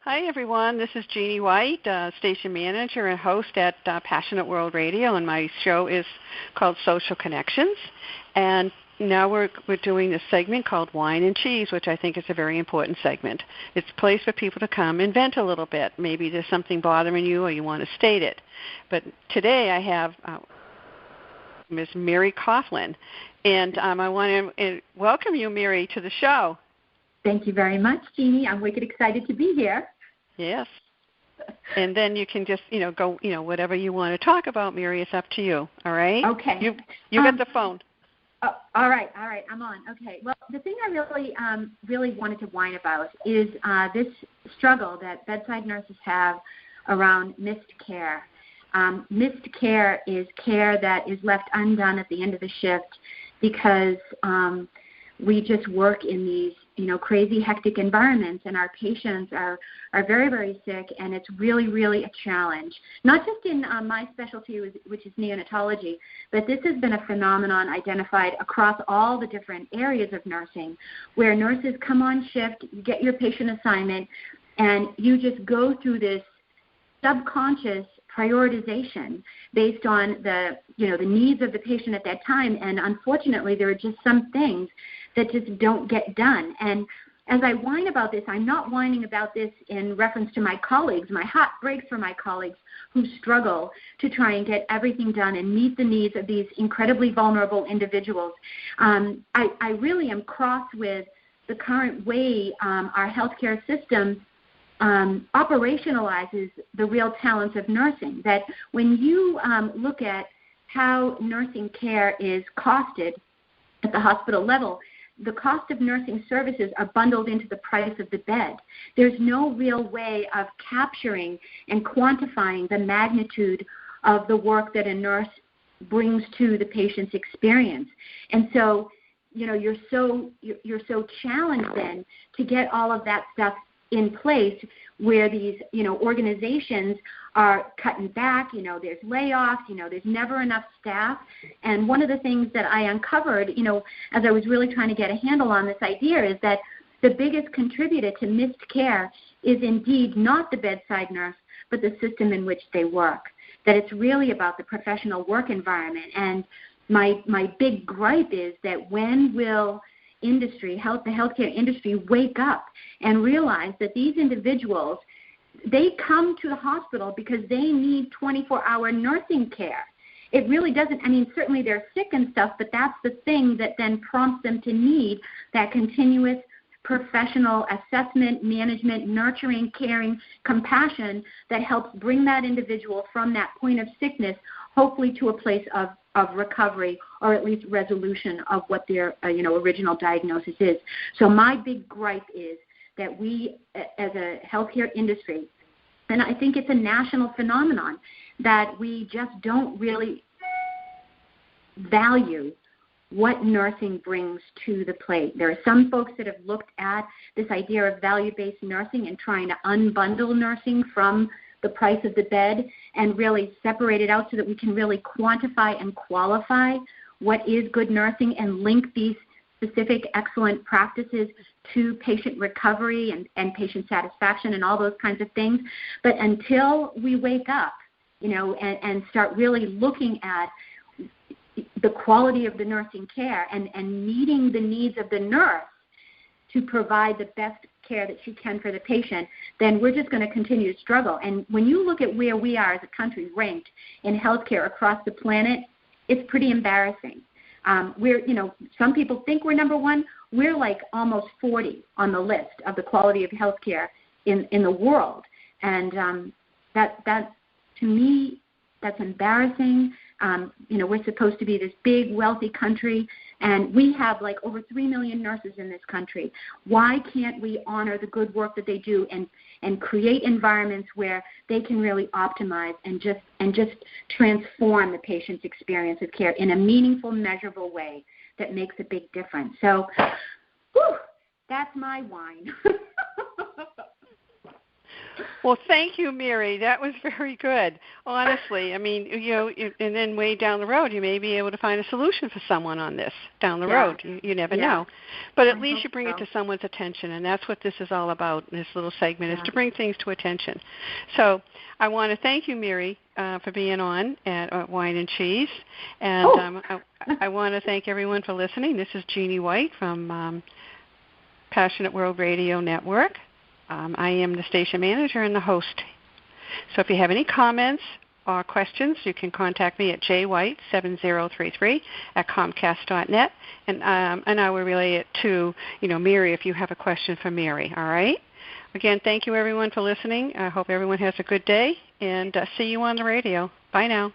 Hi, everyone. This is Jeannie White, station manager and host at Passionate World Radio, and my show is called Social Connections. And now we're doing this segment called Whine Cheese, which I think is a very important segment. It's a place for people to come and vent a little bit. Maybe there's something bothering you or you want to state it. But today I have Ms. Mary Coughlin, and I want to welcome you, Mary, to the show. Thank you very much, Jeannie. I'm wicked excited to be here. Yes. And then you can just, go, whatever you want to talk about, Mary, it's up to you. All right? Okay. You got the phone. All right. I'm on. Okay. Well, the thing I really wanted to whine about is this struggle that bedside nurses have around missed care. Missed care is care that is left undone at the end of the shift because we just work in these, crazy, hectic environments, and our patients are very, very sick, and it's really, really a challenge. Not just in my specialty, which is neonatology, but this has been a phenomenon identified across all the different areas of nursing, where nurses come on shift, you get your patient assignment, and you just go through this subconscious prioritization based on the needs of the patient at that time, and unfortunately there are just some things that just don't get done. And as I whine about this, I'm not whining about this in reference to my colleagues. My heart breaks for my colleagues who struggle to try and get everything done and meet the needs of these incredibly vulnerable individuals. I really am cross with the current way our healthcare system operationalizes the real talents of nursing, that when you look at how nursing care is costed at the hospital level, the cost of nursing services are bundled into the price of the bed. There's no real way of capturing and quantifying the magnitude of the work that a nurse brings to the patient's experience. And so, you're so challenged then to get all of that stuff in place, where these, organizations are cutting back, there's layoffs, there's never enough staff. And one of the things that I uncovered, as I was really trying to get a handle on this idea, is that the biggest contributor to missed care is indeed not the bedside nurse, but the system in which they work, that it's really about the professional work environment. And my big gripe is that when will the healthcare industry wake up and realize that these individuals, they come to the hospital because they need 24-hour nursing care. It really doesn't, certainly they're sick and stuff, but that's the thing that then prompts them to need that continuous professional assessment, management, nurturing, caring, compassion that helps bring that individual from that point of sickness, hopefully to a place of recovery, or at least resolution of what their original diagnosis is. So my big gripe is that we, as a healthcare industry, and I think it's a national phenomenon, that we just don't really value what nursing brings to the plate. There are some folks that have looked at this idea of value-based nursing and trying to unbundle nursing from the price of the bed and really separate it out so that we can really quantify and qualify what is good nursing and link these specific excellent practices to patient recovery and patient satisfaction and all those kinds of things. But until we wake up, and start really looking at the quality of the nursing care and meeting the needs of the nurse to provide the best care that she can for the patient, then we're just going to continue to struggle. And when you look at where we are as a country ranked in healthcare across the planet, it's pretty embarrassing. Some people think we're number one. We're like almost 40 on the list of the quality of healthcare in the world. And that to me, that's embarrassing. We're supposed to be this big, wealthy country, and we have like over 3 million nurses in this country. Why can't we honor the good work that they do and create environments where they can really optimize and just transform the patient's experience of care in a meaningful, measurable way that makes a big difference? So, that's my whine. Well, thank you, Mary. That was very good. Honestly, I mean, and then way down the road, you may be able to find a solution for someone on this down the road. You never know. But at least you bring it to someone's attention, and that's what this is all about. This little segment is to bring things to attention. So I want to thank you, Mary, for being on at Whine Cheese, and I want to thank everyone for listening. This is Jeannie White from Passionate World Radio Network. I am the station manager and the host. So if you have any comments or questions, you can contact me at jwhite7033@comcast.net, and I will relay it to Mary if you have a question for Mary. All right. Again, thank you everyone for listening. I hope everyone has a good day, and see you on the radio. Bye now.